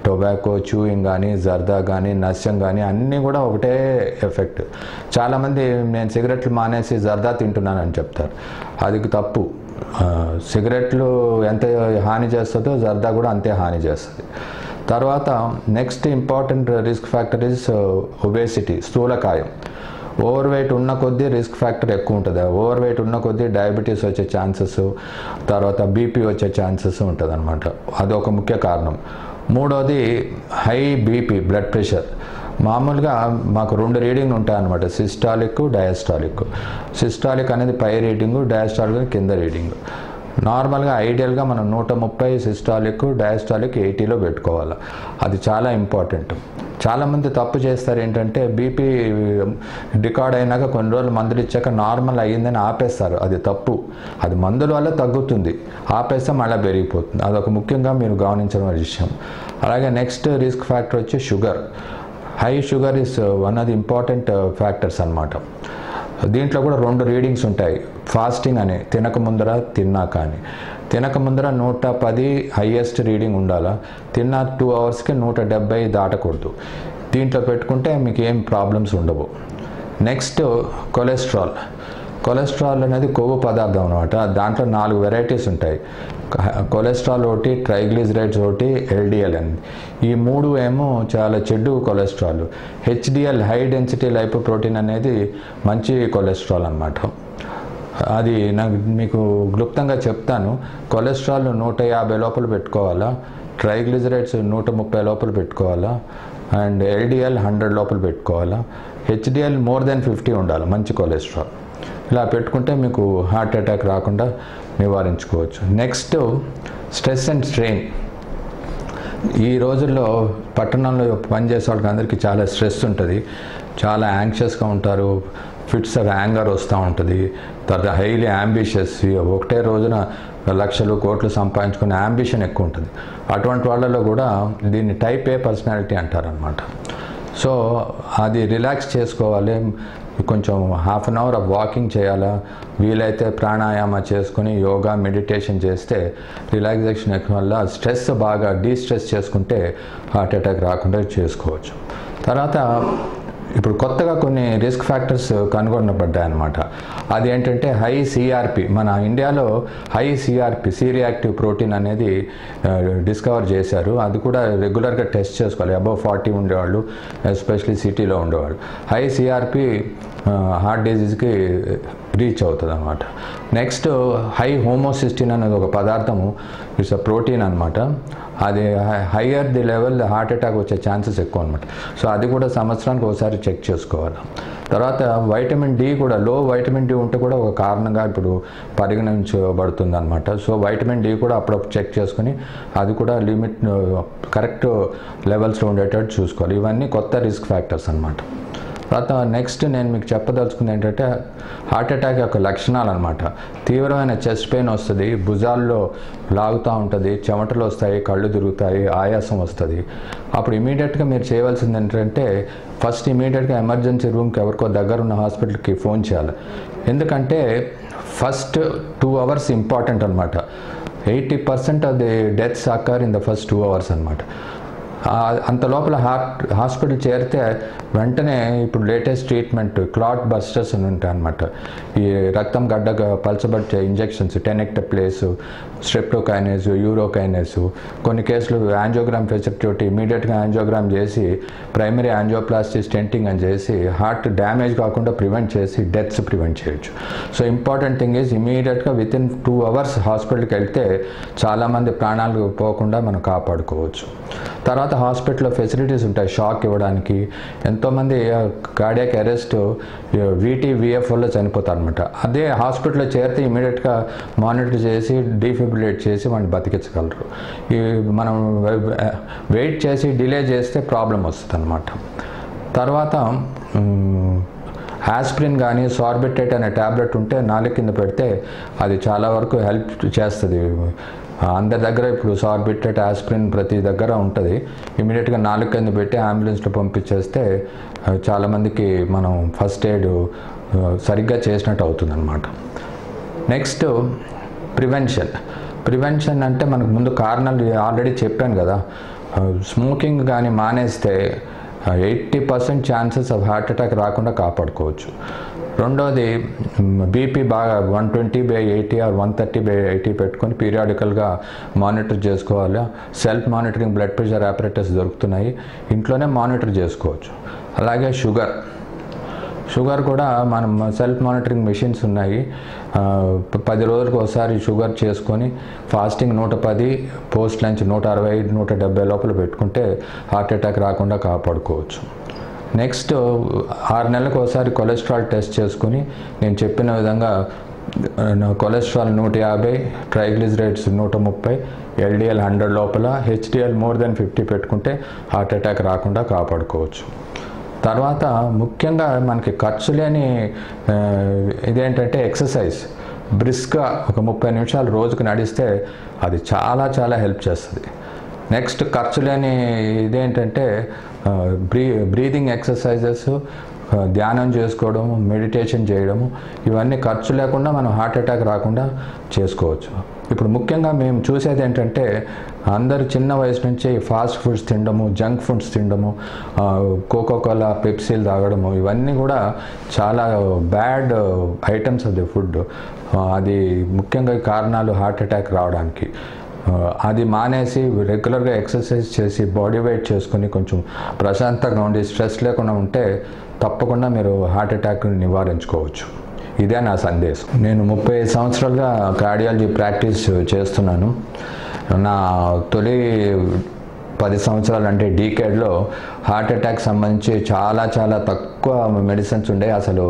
టొబాకో, చూయింగ్ కానీ, జర్దా కానీ, నస్యం కానీ అన్నీ కూడా ఒకటే ఎఫెక్ట్. చాలామంది నేను సిగరెట్లు మానేసి జర్దా తింటున్నానని చెప్తారు. అది తప్పు. సిగరెట్లు ఎంత హాని చేస్తుందో జర్దా కూడా అంతే హాని చేస్తుంది. తర్వాత next important risk factor is obesity, స్థూలకాయం. ఓవర్ వెయిట్ ఉన్న కొద్దీ రిస్క్ ఫ్యాక్టర్ ఎక్కువ ఉంటుంది. ఓవర్ వెయిట్ ఉన్న కొద్దీ డయాబెటీస్ వచ్చే ఛాన్సెస్, తర్వాత బీపీ వచ్చే ఛాన్సెస్ ఉంటుంది అనమాట. అదొక ముఖ్య కారణం. మూడోది హై బీపీ, బ్లడ్ ప్రెషర్. మామూలుగా మాకు 2 రీడింగ్ ఉంటాయి అన్నమాట, సిస్టాలిక్, డయాస్టాలిక్. సిస్టాలిక్ అనేది పై రీడింగు, డయాస్టాలిక్ కింద రీడింగు. నార్మల్గా ఐడియల్గా మనం 130 సిస్టాలిక్, డయాస్టాలిక్ 80లో పెట్టుకోవాలి. అది చాలా ఇంపార్టెంట్. చాలామంది తప్పు చేస్తారు ఏంటంటే బీపీ రికార్డ్ అయినాక కొన్ని రోజులు మందులు ఇచ్చాక నార్మల్ అయ్యిందని ఆపేస్తారు. అది తప్పు. అది మందుల వల్ల తగ్గుతుంది, ఆపేస్తే మళ్ళీ పెరిగిపోతుంది. అదొక ముఖ్యంగా మీరు గమనించిన విషయం. అలాగే నెక్స్ట్ రిస్క్ ఫ్యాక్టర్ వచ్చి sugar. High sugar is one of the important factors అన్నమాట. దీంట్లో కూడా 2 రీడింగ్స్ ఉంటాయి. ఫాస్టింగ్ అని, తినక ముందర తిన్నాక అని. తినక ముందర 110 హైయెస్ట్ రీడింగ్ ఉండాలా, తిన్న 2 అవర్స్కి 170 దాటకూడదు. దీంట్లో పెట్టుకుంటే మీకు ఏం ప్రాబ్లమ్స్ ఉండవు. Next cholesterol. కొలెస్ట్రాల్ అనేది కొవ్వు పదార్థం అనమాట. దాంట్లో 4 వెరైటీస్ ఉంటాయి. కొలెస్ట్రాల్ ఒకటి, ట్రైగ్లిజరైడ్స్ ఒకటి, ఎల్డిఎల్ అని. ఈ 3 ఏమో చాలా చెడు cholesterol. HDL high density lipoprotein అనేది మంచి కొలెస్ట్రాల్ అనమాట. అది మీకు క్లుప్తంగా చెప్తాను. కొలెస్ట్రాల్ 150 లోపల పెట్టుకోవాలా, ట్రైగ్లిజరైడ్స్ 130 లోపల పెట్టుకోవాలా, అండ్ ఎల్డిఎల్ 100 లోపల పెట్టుకోవాలా, హెచ్డిఎల్ మోర్ దెన్ 50 ఉండాలి మంచి కొలెస్ట్రాల్. ఇలా పెట్టుకుంటే మీకు హార్ట్ అటాక్ రాకుండా నివారించుకోవచ్చు. Next stress and strain. ఈ రోజుల్లో పట్టణంలో పనిచేసే వాళ్ళకి అందరికీ చాలా స్ట్రెస్ ఉంటుంది, చాలా యాంగ్షియస్గా ఉంటారు, ఫిట్స్ ఆఫ్ యాంగర్ వస్తూ ఉంటుంది, తర్వాత హైలీ యాంబిషియస్, ఒకటే రోజున లక్షలు కోట్లు సంపాదించుకునే యాంబిషన్ ఎక్కువ ఉంటుంది. అటువంటి వాళ్ళలో కూడా దీన్ని టైప్ ఏ పర్సనాలిటీ అంటారనమాట. సో అది రిలాక్స్ చేసుకోవాలి, కొంచెం half an hour of walking చేయాలా, వీలైతే ప్రాణాయామ చేసుకుని యోగా మెడిటేషన్ చేస్తే రిలాక్సేషన్ వల్ల స్ట్రెస్ బాగా డీస్ట్రెస్ చేసుకుంటే హార్ట్ అటాక్ రాకుండా చేసుకోవచ్చు. తర్వాత ఇప్పుడు కొత్తగా కొన్ని రిస్క్ ఫ్యాక్టర్స్ కనుగొనబడ్డాయి అన్నమాట. అది ఏంటంటే హై సిఆర్పి. మన ఇండియాలో high CRP, C reactive protein అనేది డిస్కవర్ చేశారు. అది కూడా రెగ్యులర్గా టెస్ట్ చేసుకోవాలి. అబవ్ 40 ఉండేవాళ్ళు, ఎస్పెషలీ సిటీలో ఉండేవాళ్ళు. హై సిఆర్పి హార్ట్ డిజీజ్కి రీచ్ అవుతుంది అనమాట. నెక్స్ట్ హై హోమోసిస్టిన్ అనేది ఒక పదార్థము, ఇట్స్ అ ప్రోటీన్ అనమాట. అది higher the level heart attack వచ్చే ఛాన్సెస్ ఎక్కువ అనమాట. సో అది కూడా సంవత్సరానికి ఒకసారి చెక్ చేసుకోవాలి. తర్వాత వైటమిన్ డి కూడా, లో వైటమిన్ డి ఉంటే కూడా ఒక కారణంగా ఇప్పుడు పరిగణించబడుతుంది అనమాట. సో వైటమిన్ డి కూడా అప్పుడప్పుడు చెక్ చేసుకుని అది కూడా లిమిట్ కరెక్ట్ లెవెల్స్లో ఉండేటట్టు చూసుకోవాలి. ఇవన్నీ కొత్త రిస్క్ ఫ్యాక్టర్స్ అనమాట. తర్వాత నెక్స్ట్ నేను మీకు చెప్పదలుచుకుంది ఏంటంటే హార్ట్ అటాక్ యొక్క లక్షణాలు అనమాట. తీవ్రమైన చెస్ట్ పెయిన్ వస్తుంది, భుజాల్లో లాగుతూ ఉంటుంది, చెమటలు వస్తాయి, కళ్ళు తిరుగుతాయి, ఆయాసం వస్తుంది. అప్పుడు ఇమీడియట్గా మీరు చేయవలసింది ఏంటంటే ఫస్ట్ ఇమీడియట్గా ఎమర్జెన్సీ రూమ్కి ఎవరికో దగ్గర ఉన్న హాస్పిటల్కి ఫోన్ చేయాలి. ఎందుకంటే ఫస్ట్ 2 hours ఇంపార్టెంట్ అనమాట. 80% of the deaths అక్కర్ in the first 2 hours అనమాట. అంత లోపల హాస్పిటల్ చేరితే వెంటనే ఇప్పుడు లేటెస్ట్ ట్రీట్మెంట్ క్లాట్ బస్టర్స్ అని ఉంటాయి అన్నమాట. ఈ రక్తం గడ్డగా పలచబట్టే ఇంజెక్షన్స్, టెనెక్టప్లేస్, స్ట్రెప్టోకైనేస్, యూరోకైనేస్, కొన్ని కేసులు యాంజియోగ్రామ్ ఫెసిలిటీ ఇమీడియట్గా యాంజియోగ్రామ్ చేసి ప్రైమరీ యాంజియోప్లాస్టీ స్టెంటింగ్ అని చేసి హార్ట్ డ్యామేజ్ కాకుండా ప్రివెంట్ చేసి డెత్స్ ప్రివెంట్ చేయొచ్చు. సో ఇంపార్టెంట్ థింగ్ ఈజ్ ఇమీడియట్గా వితిన్ 2 hours హాస్పిటల్కి వెళ్తే చాలామంది ప్రాణాలు పోకుండా మనం కాపాడుకోవచ్చు. తర్వాత హాస్పిటల్లో ఫెసిలిటీస్ ఉంటాయి షాక్ ఇవ్వడానికి. ఎంతోమంది కార్డియాక్ అరెస్ట్ VT-VF వల్ల చనిపోతారు అనమాట. అదే హాస్పిటల్లో చేరితే ఇమీడియట్గా మానిటర్ చేసి డీఫిబ్రిలేట్ చేసి వాడిని బతికించగలరు. మనం వెయిట్ చేసి డిలే చేస్తే ప్రాబ్లం వస్తుంది అనమాట. తర్వాత ఆస్పిరిన్ కానీ సార్బిట్రేట్ అనే ట్యాబ్లెట్ ఉంటే నాలుక కింద పెడితే అది చాలా వరకు హెల్ప్ చేస్తుంది. అందరి దగ్గర ఇప్పుడు సార్బిట్రేట్, ఆస్పిరిన్ ప్రతి దగ్గర ఉంటుంది. ఇమీడియట్గా నాలుక కింద పెట్టి అంబులెన్స్లో పంపించేస్తే చాలామందికి మనం ఫస్ట్ ఎయిడ్ సరిగ్గా చేసినట్టు అవుతుందన్నమాట. నెక్స్ట్ ప్రివెన్షన్ అంటే మనకు ముందు కారణాలు ఆల్రెడీ చెప్పాను కదా. స్మోకింగ్ కానీ మానేస్తే 80% ఛాన్సెస్ ఆఫ్ హార్ట్ అటాక్ రాకుండా కాపాడుకోవచ్చు. రెండోది బీపీ బాగా 120/80 ఆర్ 130/80 పెట్టుకొని పీరియాడికల్గా మానిటర్ చేసుకోవాలి. Self monitoring blood pressure operators దొరుకుతున్నాయి, ఇంట్లోనే మానిటర్ చేసుకోవచ్చు. అలాగే షుగర్ కూడా మనం సెల్ఫ్ మానిటరింగ్ మెషిన్స్ ఉన్నాయి. 10 రోజులకు ఒకసారి షుగర్ చేసుకొని ఫాస్టింగ్ 110, పోస్ట్ లంచ్ 160, 170 లోపల పెట్టుకుంటే హార్ట్ అటాక్ రాకుండా కాపాడుకోవచ్చు. నెక్స్ట్ 6 నెలలకు ఒకసారి కొలెస్ట్రాల్ టెస్ట్ చేసుకుని నేను చెప్పిన విధంగా కొలెస్ట్రాల్ 150, ట్రైగ్లిజరైడ్స్ 130, LDL 100 లోపల, HDL మోర్ దెన్ 50 పెట్టుకుంటే హార్ట్ అటాక్ రాకుండా కాపాడుకోవచ్చు. తర్వాత ముఖ్యంగా మనకి ఖర్చు లేని ఇదేంటంటే ఎక్సర్సైజ్. బ్రిస్క్గా ఒక 30 నిమిషాలు రోజుకు నడిస్తే అది చాలా చాలా హెల్ప్ చేస్తుంది. నెక్స్ట్ ఖర్చు లేని ఇదేంటంటే బ్రీదింగ్ ఎక్సర్సైజెస్, ధ్యానం చేసుకోవడము, మెడిటేషన్ చేయడము, ఇవన్నీ ఖర్చు లేకుండా మనం హార్ట్ అటాక్ రాకుండా చేసుకోవచ్చు. ఇప్పుడు ముఖ్యంగా మేము చూసేది ఏంటంటే అందరు చిన్న వయసు నుంచే ఫాస్ట్ ఫుడ్స్ తినడము, జంక్ ఫుడ్స్ తినడము, కోకోకోలా, పెప్సీలు తాగడము, ఇవన్నీ కూడా చాలా bad items of the food. అది ముఖ్యంగా కారణాలు హార్ట్ అటాక్ రావడానికి. అది మానేసి రెగ్యులర్గా ఎక్సర్సైజ్ చేసి బాడీ వెయిట్ చేసుకుని కొంచెం ప్రశాంతంగా ఉండి స్ట్రెస్ లేకుండా ఉంటే తప్పకుండా మీరు హార్ట్ అటాక్ని నివారించుకోవచ్చు. ఇదే నా సందేశం. నేను 35 సంవత్సరాలుగా కార్డియాలజీ ప్రాక్టీస్ చేస్తున్నాను. నా తొలి 10 సంవత్సరాలు అంటే డీకేడ్లో హార్ట్ అటాక్ సంబంధించి చాలా తక్కువ మెడిసిన్స్ ఉండే. అసలు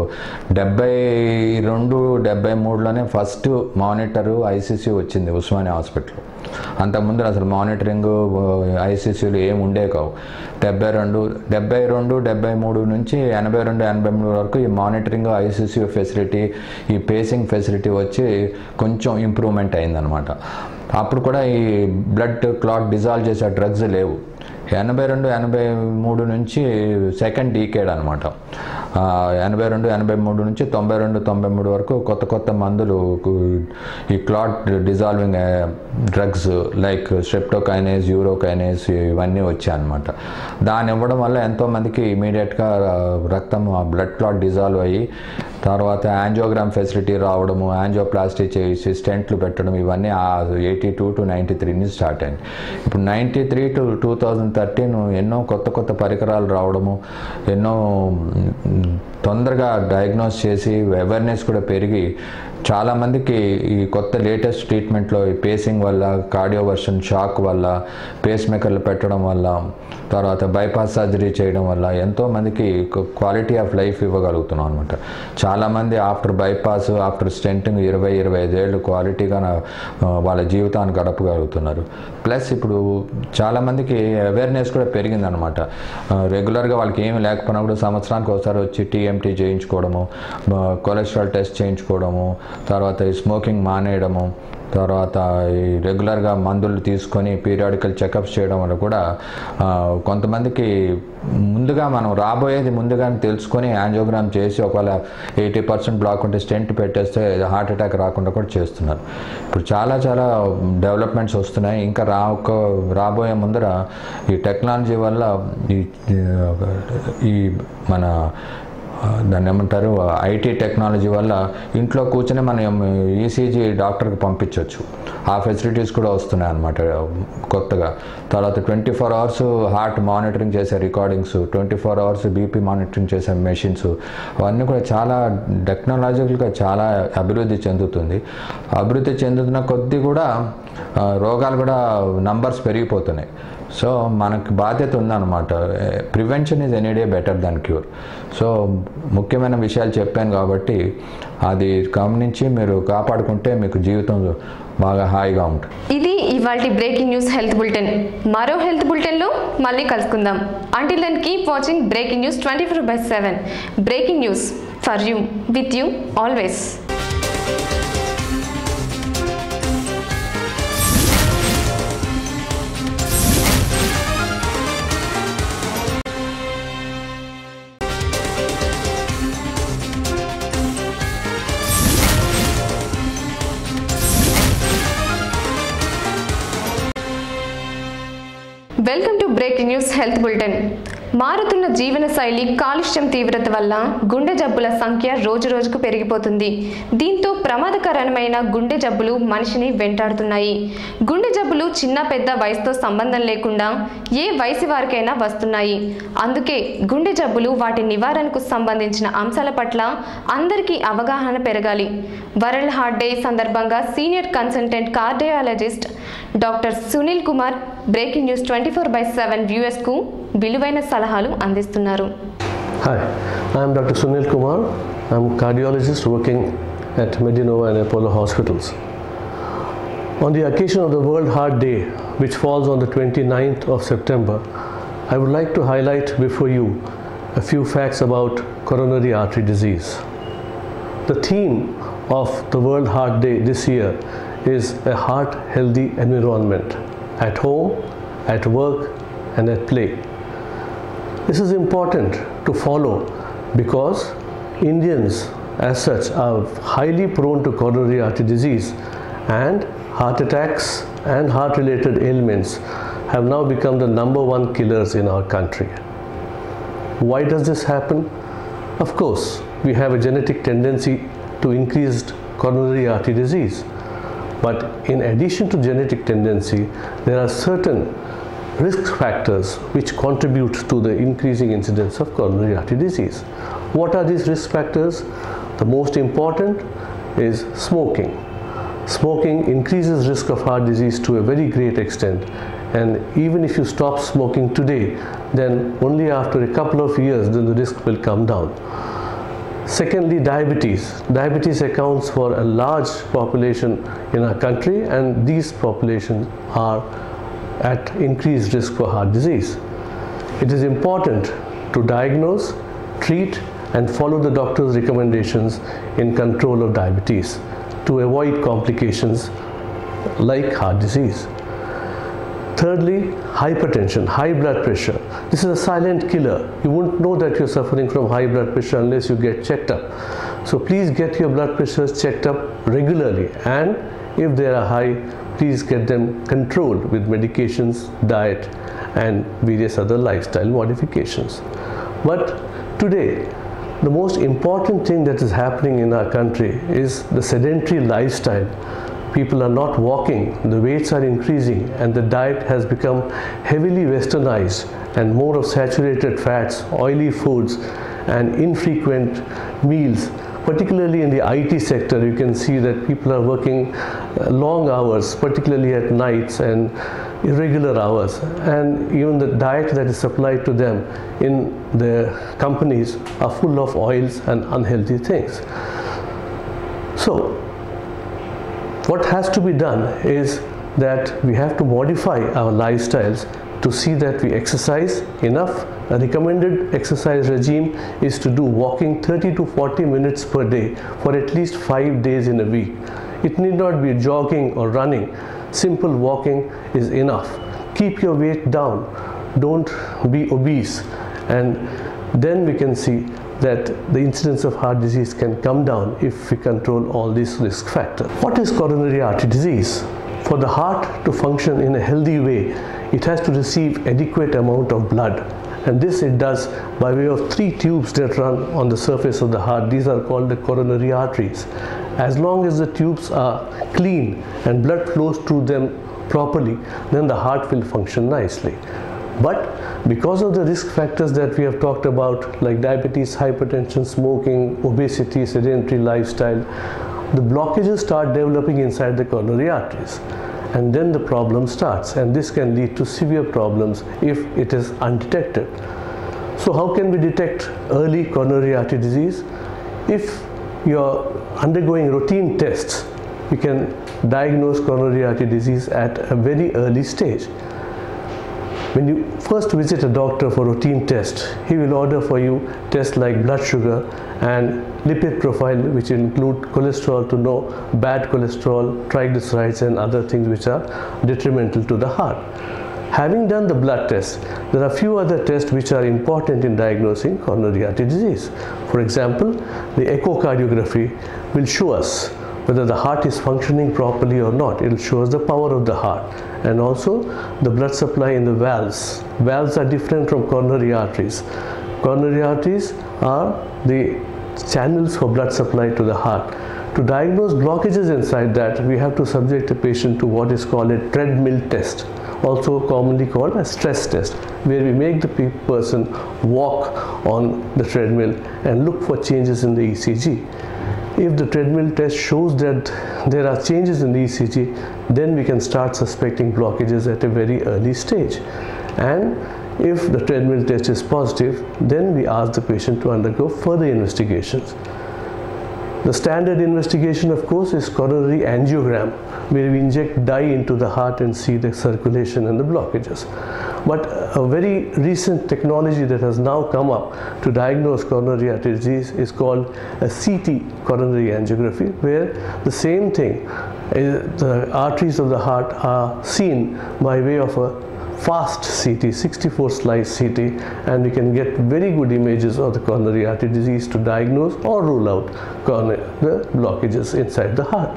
72-73లోనే ఫస్ట్ మానిటరు ఐసీసీ వచ్చింది ఉస్మానియా హాస్పిటల్. అంతకుముందు అసలు మానిటరింగ్ ఐసీసీలు ఏమి ఉండే కావు. 72-73 నుంచి 82-83 వరకు ఈ మానిటరింగ్, ఐసీసీ ఫెసిలిటీ, ఈ పేసింగ్ ఫెసిలిటీ వచ్చి కొంచెం ఇంప్రూవ్మెంట్ అయిందనమాట. అప్పుడు కూడా ఈ బ్లడ్ క్లాట్ డిజాల్వ్ చేసే డ్రగ్స్ లేవు. 82-83 నుంచి సెకండ్ డీకేడ్ అనమాట. 82-83 నుంచి 92-93 వరకు కొత్త మందులు, ఈ క్లాట్ డిజాల్వింగ్ డ్రగ్స్ లైక్ స్ట్రెప్టోకైనేస్, యూరోకైనేస్ ఇవన్నీ వచ్చాయి అనమాట. దాన్ని ఇవ్వడం వల్ల ఎంతోమందికి ఇమీడియట్గా రక్తం బ్లడ్ క్లాట్ డిజాల్వ్ అయ్యి తర్వాత యాంజియోగ్రామ్ ఫెసిలిటీ రావడము, యాంజియోప్లాస్టీ చేసి స్టెంట్లు పెట్టడం, ఇవన్నీ 82-93 నుంచి స్టార్ట్ అయింది. ఇప్పుడు 93 to 2013 ఎన్నో కొత్త పరికరాలు రావడము, ఎన్నో తొందరగా డయాగ్నోస్ చేసి అవేర్నెస్ కూడా పెరిగి చాలామందికి ఈ కొత్త లేటెస్ట్ ట్రీట్మెంట్లో ఈ పేసింగ్ వల్ల, కార్డియోవర్షన్ షాక్ వల్ల, పేస్ మేకర్లు పెట్టడం వల్ల, తర్వాత బైపాస్ సర్జరీ చేయడం వల్ల ఎంతోమందికి క్వాలిటీ ఆఫ్ లైఫ్ ఇవ్వగలుగుతున్నాం అనమాట. చాలామంది ఆఫ్టర్ బైపాస్, ఆఫ్టర్ స్టెంటింగ్ 20-25 ఏళ్ళు క్వాలిటీగా వాళ్ళ జీవితాన్ని గడపగలుగుతున్నారు. ప్లస్ ఇప్పుడు చాలామందికి అవేర్నెస్ కూడా పెరిగిందనమాట. రెగ్యులర్గా వాళ్ళకి ఏమి లేకపోయినా కూడా సంవత్సరానికి ఒకసారి వచ్చి టీఎంటీ చేయించుకోవడము, కొలెస్ట్రాల్ టెస్ట్ చేయించుకోవడము, తర్వాత ఈ స్మోకింగ్ మానేయడము, తర్వాత ఈ రెగ్యులర్గా మందులు తీసుకొని పీరియాడికల్ చెకప్స్ చేయడం వల్ల కూడా కొంతమందికి ముందుగా మనం రాబోయేది ముందుగానే తెలుసుకొని యాంజియోగ్రామ్ చేసి ఒకవేళ 80% బ్లాక్ ఉంటే స్టెంట్ పెట్టేస్తే హార్ట్ అటాక్ రాకుండా కూడా చేస్తున్నారు. ఇప్పుడు చాలా డెవలప్మెంట్స్ వస్తున్నాయి. ఇంకా రాబోయే ముందర ఈ టెక్నాలజీ వల్ల ఈ మన దాన్ని ఏమంటారు ఐటీ టెక్నాలజీ వల్ల ఇంట్లో కూర్చొని మనం ఈసీజీ డాక్టర్కి పంపించవచ్చు. ఆ ఫెసిలిటీస్ కూడా వస్తున్నాయి అన్నమాట కొత్తగా. తర్వాత 24 hours హార్ట్ మానిటరింగ్ చేసే రికార్డింగ్స్, 24 hours బీపీ మానిటరింగ్ చేసే మెషిన్స్, అవన్నీ కూడా చాలా టెక్నాలజికల్గా చాలా అభివృద్ధి చెందుతుంది. అభివృద్ధి చెందుతున్న కొద్దీ కూడా రోగాలు కూడా నంబర్స్ పెరిగిపోతున్నాయి. సో మనకు బాధ్యత ఉందన్నమాట. Prevention is any day better than cure. So ముఖ్యమైన విషయాలు చెప్పాను కాబట్టి అది గమనించి మీరు కాపాడుకుంటే మీకు జీవితం బాగా హాయిగా ఉంటుంది. ఇది ఇవాల్టి బ్రేకింగ్ న్యూస్ హెల్త్ బులెటిన్. మరో హెల్త్ బులెటిన్లో మళ్ళీ కలుసుకుందాం. Until then keep watching breaking news 24/7. Breaking news for you, with you always. Welcome to breaking news health bulletin. మారుతున్న జీవన శైలి, కాలుష్యం తీవ్రత వల్ల గుండె జబ్బుల సంఖ్య రోజురోజుకు పెరిగిపోతుంది. దీంతో ప్రమాదకరమైన గుండె జబ్బులు మనిషిని వెంటాడుతున్నాయి. గుండె జబ్బులు చిన్న పెద్ద వయసుతో సంబంధం లేకుండా ఏ వయసు వారికైనా వస్తున్నాయి. అందుకే గుండె జబ్బులు, వాటి నివారణకు సంబంధించిన అంశాల పట్ల అందరికీ అవగాహన పెరగాలి. వరల్డ్ హార్ట్ డే సందర్భంగా senior consultant cardiologist doctor Sunil Kumar breaking news 24/7 వ్యూయర్స్కు విలువైన సలహాలు అందిస్తున్నారు. Hi, I am Dr. Sunil Kumar. I am a cardiologist working at Medinova and Apollo Hospitals. On the occasion of the World Heart Day, which falls on the 29th of September, I would like to highlight before you a few facts about coronary artery disease. The theme of the World Heart Day this year is a heart-healthy environment at home, at work, and at play. This is important to follow because Indians as such are highly prone to coronary artery disease, and heart attacks and heart related ailments have now become the #1 killers in our country. Why does this happen? Of course, we have a genetic tendency to increased coronary artery disease, but in addition to genetic tendency, there are certain risk factors which contribute to the increasing incidence of coronary artery disease. What are these risk factors? The most important is smoking. Smoking increases risk of heart disease to a very great extent, and even if you stop smoking today, then only after a couple of years then the risk will come down. Secondly, diabetes. Diabetes accounts for a large population in our country, and these populations are at increased risk for heart disease. It is important to diagnose, treat, and follow the doctor's recommendations in control of diabetes to avoid complications like heart disease. Thirdly, hypertension, high blood pressure. This is a silent killer. You won't know that you're suffering from high blood pressure unless you get checked up. So please get your blood pressures checked up regularly, and if they are high, please get them controlled with medications, diet, and various other lifestyle modifications. But today, the most important thing that is happening in our country is the sedentary lifestyle. People are not walking, the weights are increasing, and the diet has become heavily westernized, and more of saturated fats, oily foods, and infrequent meals. Particularly in the IT sector, you can see that people are working long hours, particularly at nights, and irregular hours, and even the diet that is supplied to them in their companies are full of oils and unhealthy things. So what has to be done is that we have to modify our lifestyles to see that we exercise enough. A recommended exercise regime is to do walking 30 to 40 minutes per day for at least 5 days in a week. It need not be jogging or running. Simple walking is enough. Keep your weight down. Don't be obese, and then we can see that the incidence of heart disease can come down if we control all these risk factors. What is coronary artery disease? For the heart to function in a healthy way, it has to receive adequate amount of blood, and this it does by way of 3 tubes that run on the surface of the heart. These are called the coronary arteries. As long as the tubes are clean and blood flows through them properly, then the heart will function nicely. But because of the risk factors that we have talked about, like diabetes, hypertension, smoking, obesity, sedentary lifestyle, the blockages start developing inside the coronary arteries, and then the problem starts, and this can lead to severe problems if it is undetected. So how can we detect early coronary artery disease? If you're undergoing routine tests, you can diagnose coronary artery disease at a very early stage. When you first visit a doctor for routine test, he will order for you tests like blood sugar and lipid profile, which include cholesterol to know bad cholesterol, triglycerides, and other things which are detrimental to the heart. Having done the blood test, there are few other tests which are important in diagnosing coronary artery disease. For example, the echocardiography will show us whether the heart is functioning properly or not. It will show us the power of the heart, and also the blood supply in the valves. Valves are different from coronary arteries. Coronary arteries are the channels for blood supply to the heart. To diagnose blockages inside that, we have to subject a patient to what is called a treadmill test, also commonly called a stress test, where we make the person walk on the treadmill and look for changes in the ECG. If the treadmill test shows that there are changes in the ECG, then we can start suspecting blockages at a very early stage. And if the treadmill test is positive, then we ask the patient to undergo further investigations. The standard investigation, of course, is coronary angiogram, where we inject dye into the heart and see the circulation and the blockages. But a very recent technology that has now come up to diagnose coronary artery disease is called a CT coronary angiography, where the same thing, the arteries of the heart are seen by way of a fast CT, 64 slice CT, and we can get very good images of the coronary artery disease to diagnose or rule out the blockages inside the heart.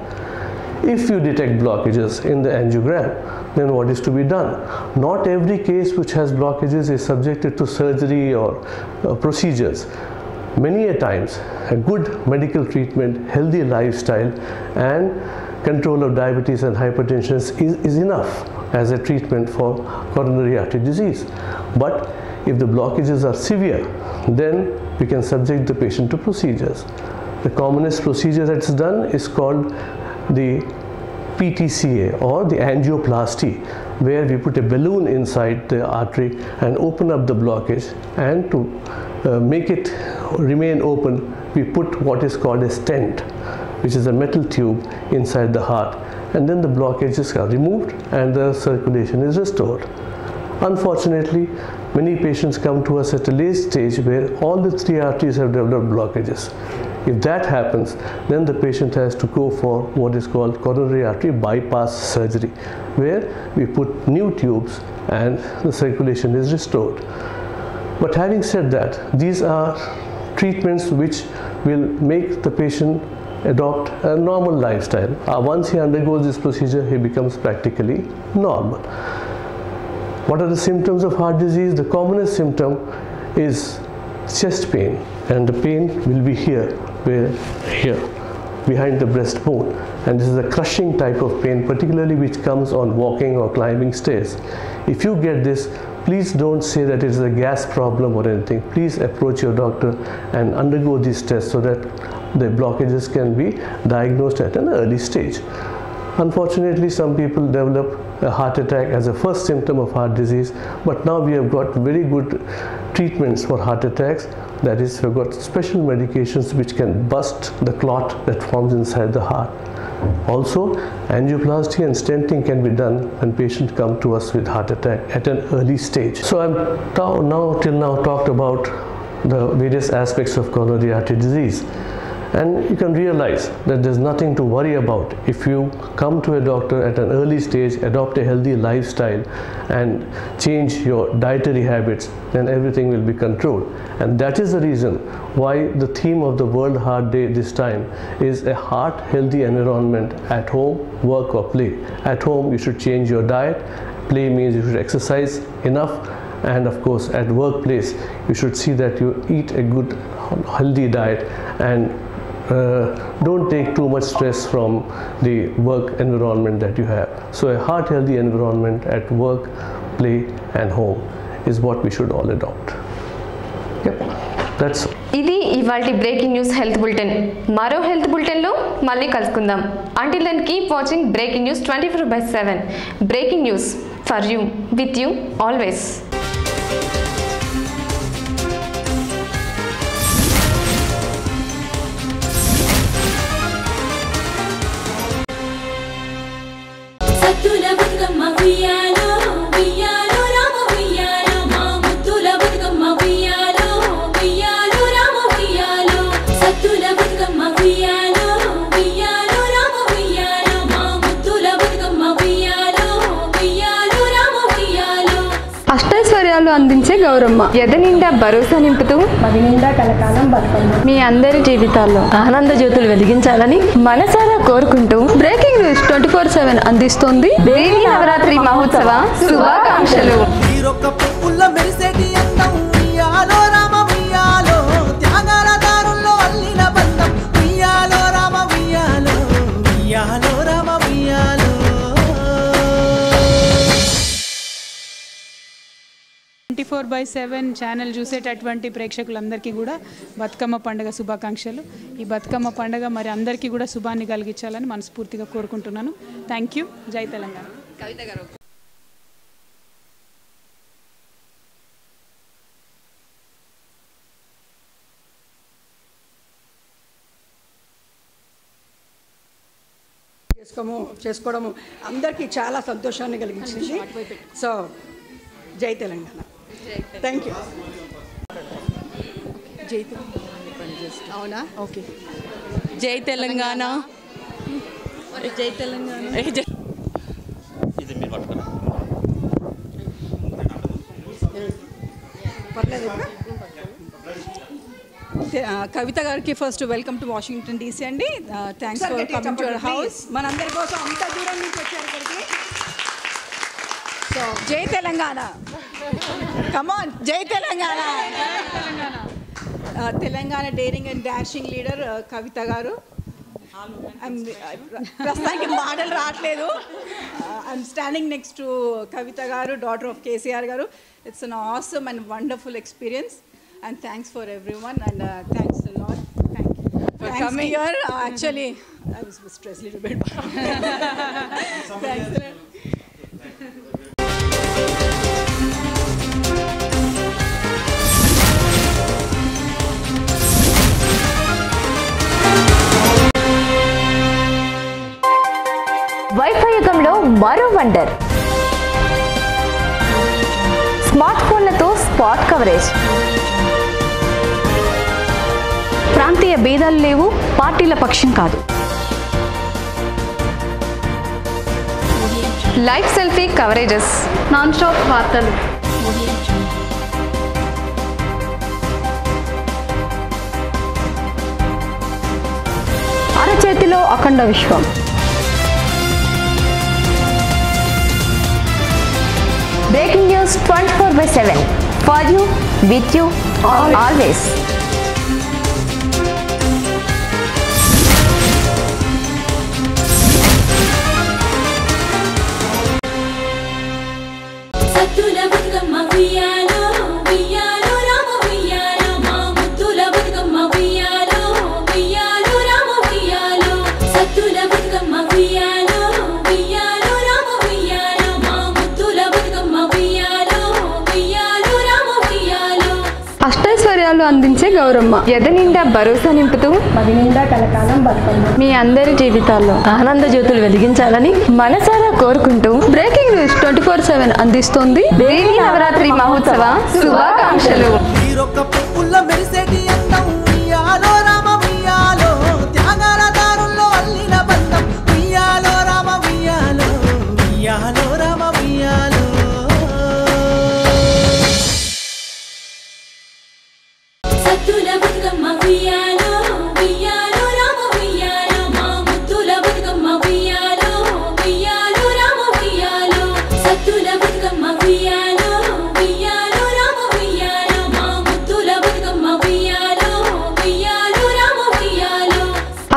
If you detect blockages in the angiogram, then what is to be done? Not every case which has blockages is subjected to surgery or procedures. Many a times, a good medical treatment, healthy lifestyle, and control of diabetes and hypertension is enough as a treatment for coronary artery disease. But if the blockages are severe, then we can subject the patient to procedures. The commonest procedure that's done is called the PTCA or the angioplasty, where we put a balloon inside the artery and open up the blockage, and to make it remain open, we put what is called a stent, which is a metal tube inside the heart, and then the blockages are removed and the circulation is restored. Unfortunately, many patients come to us at a late stage where all the three arteries have developed blockages. If that happens, then the patient has to go for what is called coronary artery bypass surgery, where we put new tubes and the circulation is restored. But having said that, these are treatments which will make the patient adopt a normal lifestyle. Once he undergoes this procedure, he becomes practically normal. What are the symptoms of heart disease? The commonest symptom is chest pain, and the pain will be here, behind the breastbone, and this is a crushing type of pain, particularly which comes on walking or climbing stairs. If you get this, please don't say that it is a gas problem or anything. Please approach your doctor and undergo these tests so that the blockages can be diagnosed at an early stage. Unfortunately, some people develop a heart attack as a first symptom of heart disease, but now we have got very good treatments for heart attacks. That is, we've got special medications which can bust the clot that forms inside the heart. Also, angioplasty and stenting can be done when patients come to us with heart attack at an early stage. So I'm till now talked about the various aspects of coronary artery disease. And you can realize that there's nothing to worry about. If you come to a doctor at an early stage, adopt a healthy lifestyle and change your dietary habits, then everything will be controlled. And that is the reason why the theme of the World Heart Day this time is a heart healthy environment at home, work or play. At home, you should change your diet. Play means you should exercise enough. And of course, at workplace, you should see that you eat a good, healthy diet and don't take too much stress from the work environment that you have. So a heart healthy environment at work, play and home is what we should all adopt. Yep, that's all. ఇది ఇవాల్టి breaking news health bulletin. మరో health బులెటిన్లో మళ్ళీ కలుసుకుందాం. Until then keep watching breaking news 24/7. Breaking news for you, with you always. సత్తుల బతుకమ్మ ఉయ్యాలో ఉయ్యాలో రామ ఉయ్యాలో, మా ముత్తుల బతుకమ్మ ఉయ్యాలో ఉయ్యాలో రామ ఉయ్యాలో. సత్తుల బతుకమ్మ ఉయ్యాలో ఉయ్యాలో రామ ఉయ్యాలో, మా ముత్తుల బతుకమ్మ ఉయ్యాలో ఉయ్యాలో రామ ఉయ్యాలో. అష్టైశ్వర్యాలు అందించే గౌరమ్మ, ఎద నిండా భరోసా నింపుతూ పది నిండా కలకాలం బతుకమ్మ మీ అందరి జీవితాల్లో ఆనంద జ్యోతులు వెలిగించాలని మనసారా కోరుకుంటూ బ్రేకింగ్ న్యూస్ 24/7 అందిస్తోంది దేవి నవరాత్రి మహోత్సవ శుభాకాంక్షలు. ఛానల్ చూసేటటువంటి ప్రేక్షకులందరికీ కూడా బతుకమ్మ పండుగ శుభాకాంక్షలు. ఈ బతుకమ్మ పండుగ మరి అందరికీ కూడా శుభాన్ని కలిగించాలని మనస్ఫూర్తిగా కోరుకుంటున్నాను. Thank you. జై తెలంగాణ. కవిత గారు. చేసుకోవడము అందరికీ చాలా సంతోషాన్ని కలిగించింది. సో జై తెలంగాణ. Thank you. జై అవునా ఓకే. జై తెలంగాణ. జై తెలంగాణ. కవిత గారికి first welcome to Washington DC అండి. Thanks for coming to our house. మనందరి కోసం అంత దూరం నుంచి వచ్చారు ఇక్కడికి. సో జై తెలంగాణ, కమాన్ జై Telangana. Telangana daring and dashing leader Kavitha garu. ప్రస్తుతానికి మాటలు రావట్లేదు. I'm standing next to Kavitha garu, daughter of KCR garu. It's an awesome and wonderful experience and thanks for everyone and thanks a lot. Thank you for coming here. Actually I was stressed a little bit. Thanks a lot. Wifi యుగంలో మరో wonder, smart ఫోన్లతో spot coverage. ప్రాంతీయ భేదాలు లేవు, పార్టీల పక్షం కాదు. Live selfie coverages, non stop వార్తలు, అరచేతిలో అఖండ విశ్వం. Breaking news 24/7 for you, with you, always. సత్తుల బతుకమ్మ ఉయ్యాలో ఉయ్యాలో రామ ఉయ్యాలో మా ముత్తుల బతుకమ్మ ఉయ్యాలో ఉయ్యాలో రామ ఉయ్యాలో సత్తుల బతుకమ్మ ఉయ్యాలో ఉయ్యాలో రామ ఉయ్యాలో మా ముత్తుల బతుకమ్మ ఉయ్యాలో ఉయ్యాలో రామ ఉయ్యాలో. అష్టైశ్వర్యాలు అందించే గౌరమ్మ, ఎదనిండా భరోసా నింపుతూ పదినిండా కలకాలం బతుకమ్మ మీ అందరి జీవితాల్లో ఆనంద జ్యోతులు వెలిగించాలని మనసారా కోరుకుంటూ బ్రేకింగ్ న్యూస్ 24/7 అందిస్తోంది దేవి నవరాత్రి మహోత్సవ శుభాకాంక్షలు. సత్తుల బతుకమ్మ ఉయ్యాలో ఉయ్యాలో రామ ఉయ్యాలో మా ముత్తుల బతుకమ్మ ఉయ్యాలో ఉయ్యాలో రామ ఉయ్యాలో సత్తుల బతుకమ్మ ఉయ్యాలో ఉయ్యాలో రామ ఉయ్యాలో మా ముత్తుల బతుకమ్మ ఉయ్యాలో ఉయ్యాలో రామ ఉయ్యాలో.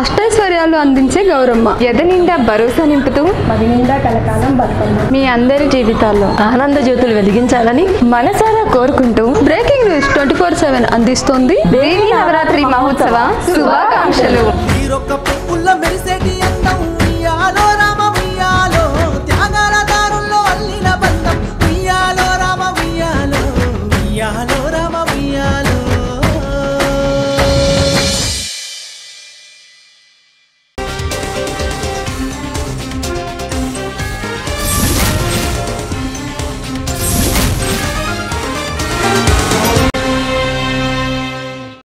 అష్టైశ్వర్యాలు అందించే గౌరమ్మ, ఎదనిండా భరోసా నింపుతూ పదినిండా కలకాలం బతుకమ్మ మీ అందరి జీవితాల్లో ఆనంద జ్యోతులు వెలిగించాలని మనసారా కోరుకుంటూ బ్రేకింగ్ న్యూస్ 24/7 అందిస్తోంది దేవి నవరాత్రి మహోత్సవ శుభాకాంక్షలు.